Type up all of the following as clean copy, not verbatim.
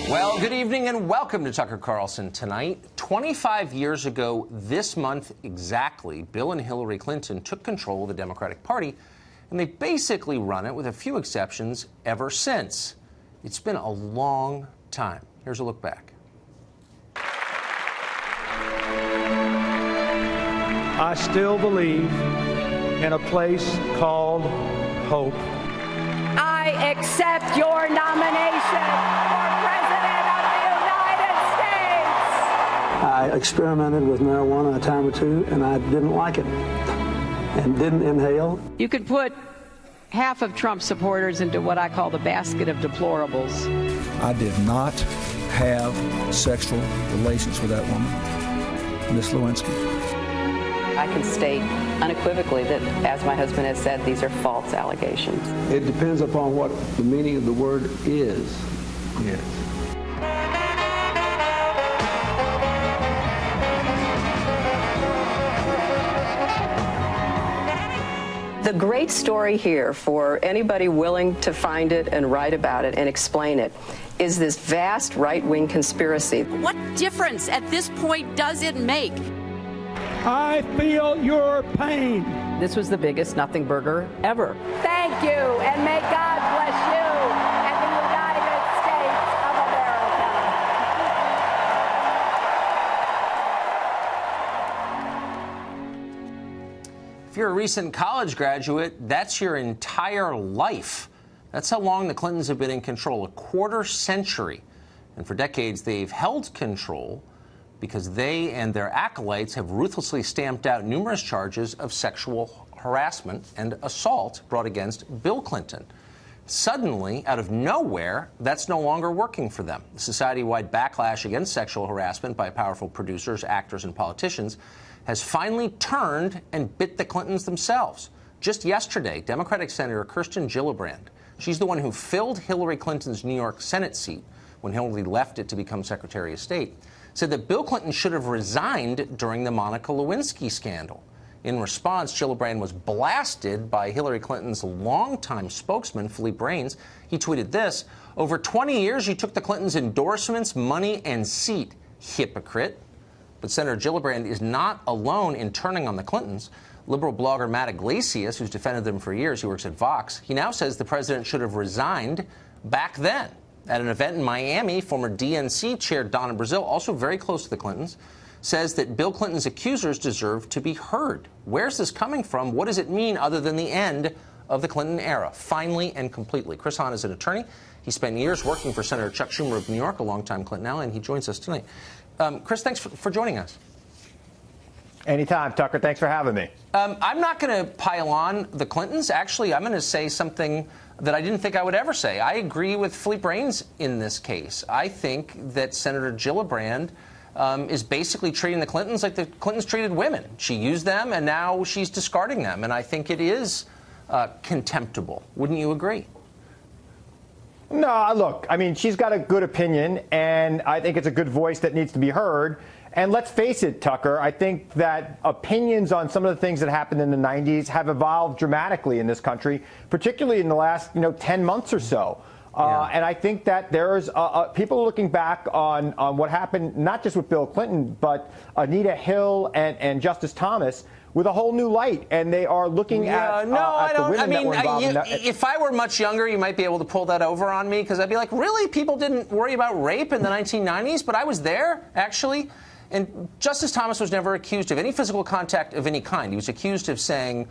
Well, good evening and welcome to Tucker Carlson Tonight. 25 years ago this month exactly, Bill and Hillary Clinton took control of the Democratic Party, and they've basically run it, with a few exceptions, ever since. It's been a long time. Here's a look back. I still believe in a place called hope. I accept your nomination for President of the United States. I experimented with marijuana a time or two, and I didn't like it and didn't inhale. You could put half of Trump supporters into what I call the basket of deplorables. I did not have sexual relations with that woman, Ms. Lewinsky. I can state unequivocally that, as my husband has said, these are false allegations. It depends upon what the meaning of the word is. Yes. The great story here, for anybody willing to find it and write about it and explain it, is this vast right-wing conspiracy. What difference at this point does it make? I feel your pain. This was the biggest nothing burger ever. Thank you, and may God bless you and the United States of America. If you're a recent college graduate, that's your entire life. That's how long the Clintons have been in control, a quarter century. And for decades, they've held control because they and their acolytes have ruthlessly stamped out numerous charges of sexual harassment and assault brought against Bill Clinton. Suddenly, out of nowhere, that's no longer working for them. The society-wide backlash against sexual harassment by powerful producers, actors, and politicians has finally turned and bit the Clintons themselves. Just yesterday, Democratic Senator Kirsten Gillibrand, she's the one who filled Hillary Clinton's New York Senate seat when Hillary left it to become Secretary of State, said that Bill Clinton should have resigned during the Monica Lewinsky scandal. In response, Gillibrand was blasted by Hillary Clinton's longtime spokesman, Philippe Reines. He tweeted this: "Over 20 years, you took the Clintons' endorsements, money, and seat. Hypocrite." But Senator Gillibrand is not alone in turning on the Clintons. Liberal blogger Matt Iglesias, who's defended them for years, he works at Vox, he now says the president should have resigned back then. At an event in Miami, former DNC chair Donna Brazile, also very close to the Clintons, says that Bill Clinton's accusers deserve to be heard. Where's this coming from? What does it mean other than the end of the Clinton era, finally and completely? Chris Hahn is an attorney. He spent years working for Senator Chuck Schumer of New York, a longtime Clinton ally, and he joins us tonight. Chris, thanks for joining us. Anytime, Tucker. Thanks for having me. I'm not going to pile on the Clintons. Actually, I'm going to say something that I didn't think I would ever say. I agree with Philippe Reines in this case. I think that Senator Gillibrand is basically treating the Clintons like the Clintons treated women. She used them, and now she's discarding them. And I think it is contemptible. Wouldn't you agree? No, look, I mean, she's got a good opinion, and I think it's a good voice that needs to be heard. And let's face it, Tucker, I think that opinions on some of the things that happened in the 90s have evolved dramatically in this country, particularly in the last, 10 months or so. And I think that there's people looking back on what happened, not just with Bill Clinton, but Anita Hill and Justice Thomas, with a whole new light, and they are looking at the women that were involved in that. If I were much younger, you might be able to pull that over on me, because I'd be like, really? People didn't worry about rape in the 1990s? But I was there, actually. And Justice Thomas was never accused of any physical contact of any kind. He was accused of saying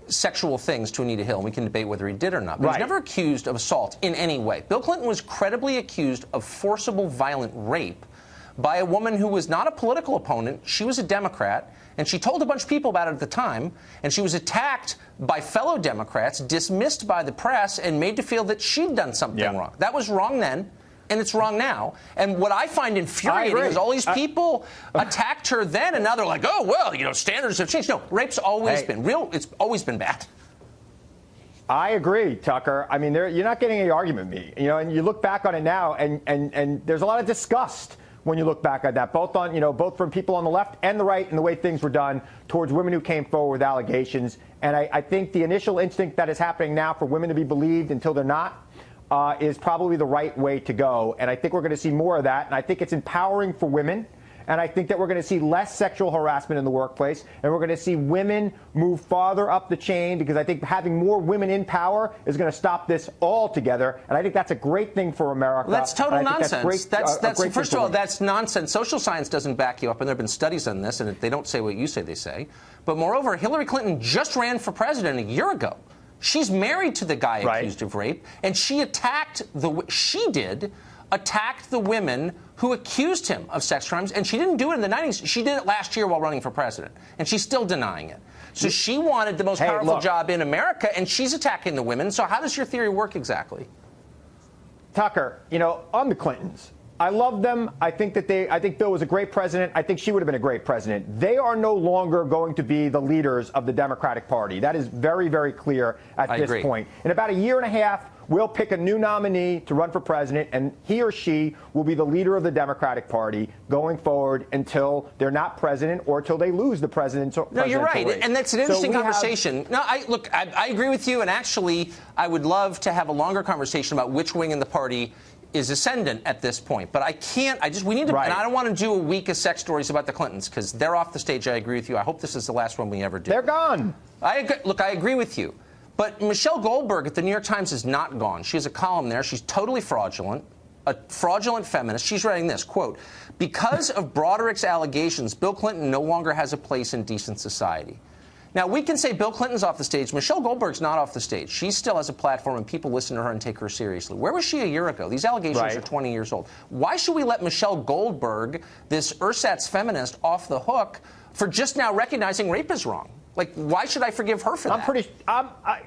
sexual things to Anita Hill, and we can debate whether he did or not. But he was never accused of assault in any way. Bill Clinton was credibly accused of forcible violent rape by a woman who was not a political opponent. She was a Democrat, and she told a bunch of people about it at the time, and she was attacked by fellow Democrats, dismissed by the press, and made to feel that she'd done something wrong. That was wrong then, and it's wrong now. And what I find infuriating is all these people attacked her then, and now they're like, oh, well, standards have changed. No, rape's always been real. It's always been bad. I agree, Tucker. I mean, you're not getting any argument with me. And you look back on it now, and there's a lot of disgust when you look back at that, both from people on the left and the right, and the way things were done towards women who came forward with allegations. And I think the initial instinct that is happening now for women to be believed until they're not, is probably the right way to go. And I think we're going to see more of that. And I think it's empowering for women. And I think that we're going to see less sexual harassment in the workplace. And we're going to see women move farther up the chain, because I think having more women in power is going to stop this altogether. And I think that's a great thing for America. Well, that's total nonsense. That's first of all, women. that's nonsense. Social science doesn't back you up, and there have been studies on this, and they don't say what you say they say. But moreover, Hillary Clinton just ran for president a year ago. She's married to the guy accused of rape, and she attacked the women who accused him of sex crimes, and she didn't do it in the 90s. She did it last year while running for president, and she's still denying it. So she wanted the most powerful job in America, and she's attacking the women. So how does your theory work exactly? Tucker, on the Clintons, I love them. I think Bill was a great president. I think she would have been a great president. They are no longer going to be the leaders of the Democratic Party. That is very, very clear at this point. In about a year and a half, we'll pick a new nominee to run for president, and he or she will be the leader of the Democratic Party going forward until they're not president or until they lose the presidential No, you're right, race. and that's an interesting conversation. No, I agree with you, and actually, I would love to have a longer conversation about which wing in the party is ascendant at this point. But I can't, we need to, and I don't want to do a week of sex stories about the Clintons, because they're off the stage. I agree with you. I hope this is the last one we ever do. They're gone. I agree with you. But Michelle Goldberg at the New York Times is not gone. She has a column there. She's totally fraudulent, a fraudulent feminist. She's writing this, quote, "Because of Broderick's allegations, Bill Clinton no longer has a place in decent society." Now, we can say Bill Clinton's off the stage. Michelle Goldberg's not off the stage. She still has a platform, and people listen to her and take her seriously. Where was she a year ago? These allegations are 20 years old. Why should we let Michelle Goldberg, this ersatz feminist, off the hook for just now recognizing rape is wrong? Like, why should I forgive her for that?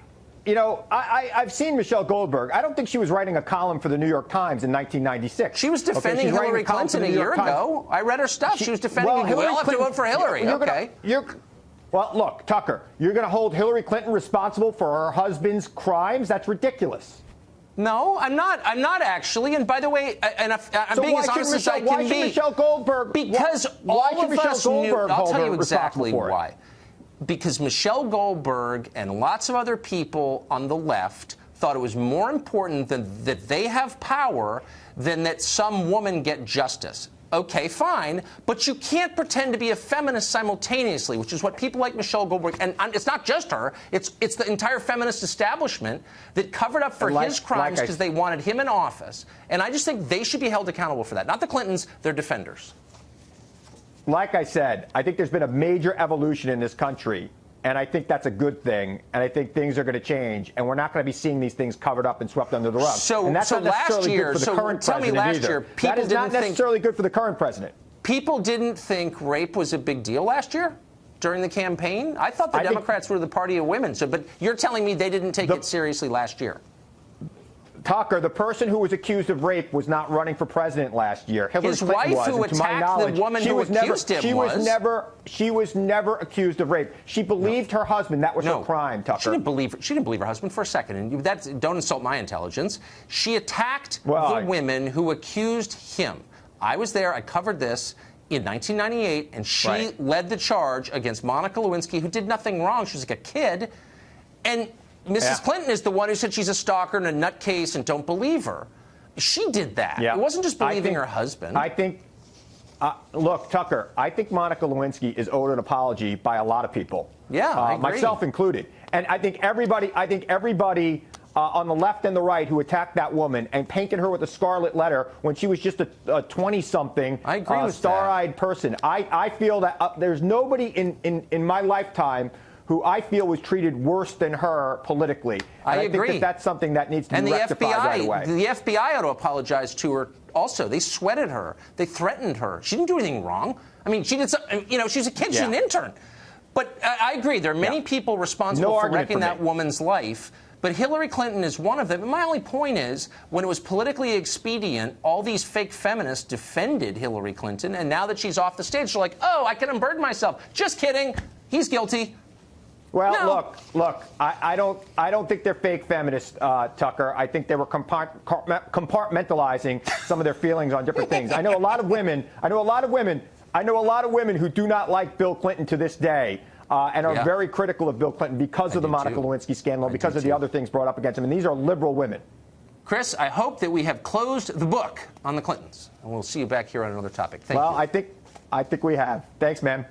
I've seen Michelle Goldberg. I don't think she was writing a column for the New York Times in 1996. She was defending Hillary Clinton a year ago. I read her stuff. She was defending Hillary. We'll have to vote for Hillary. Well, look, Tucker, you're going to hold Hillary Clinton responsible for her husband's crimes? That's ridiculous. No, I'm not. I'm not actually. And by the way, I'm being as honest as I can be. Why should Michelle Goldberg? Because all of us knew. I'll tell you exactly why. Because Michelle Goldberg and lots of other people on the left thought it was more important that they have power than that some woman get justice. Okay, fine, but you can't pretend to be a feminist simultaneously, which is what people like Michelle Goldberg, and it's not just her, it's the entire feminist establishment that covered up for his crimes because they wanted him in office. And I just think they should be held accountable for that. Not the Clintons, they're defenders. Like I said, I think there's been a major evolution in this country, and I think that's a good thing, and I think things are going to change, and we're not going to be seeing these things covered up and swept under the rug. And that's not necessarily good for the current president either. That is not necessarily good for the current president. People didn't think rape was a big deal last year during the campaign? I thought the Democrats were the party of women, but you're telling me they didn't take it seriously last year. Tucker, the person who was accused of rape was not running for president last year. Hillary His Clinton wife, who attacked the woman who accused him, she was never accused of rape. She believed her husband. That was her crime, Tucker. She didn't believe her husband for a second. And don't insult my intelligence. She attacked the women who accused him. I was there. I covered this in 1998, and she led the charge against Monica Lewinsky, who did nothing wrong. She was like a kid. And Mrs. Clinton is the one who said she's a stalker and a nutcase and don't believe her. She did that. Yeah. It wasn't just believing her husband. I think, look, Tucker, I think Monica Lewinsky is owed an apology by a lot of people. Yeah, I agree. Myself included. And I think everybody on the left and the right who attacked that woman and painted her with a scarlet letter when she was just a 20-something star-eyed person. I feel that there's nobody in my lifetime who I feel was treated worse than her politically. And I agree. think that's something that needs to be rectified right away. The FBI ought to apologize to her also. They sweated her. They threatened her. She didn't do anything wrong. I mean, she did something, she was a kid. She's an intern. But I agree. There are many people responsible for wrecking that woman's life. But Hillary Clinton is one of them. And my only point is, when it was politically expedient, all these fake feminists defended Hillary Clinton. And now that she's off the stage, they're like, oh, I can unburden myself. Just kidding. He's guilty. Well, look. I don't think they're fake feminists, Tucker. I think they were compartmentalizing some of their feelings on different things. I know a lot of women who do not like Bill Clinton to this day. And are very critical of Bill Clinton because of the Monica Lewinsky scandal, because of the other things brought up against him. And these are liberal women. Chris, I hope that we have closed the book on the Clintons, and we'll see you back here on another topic. Thank you. Well, I think we have. Thanks, man.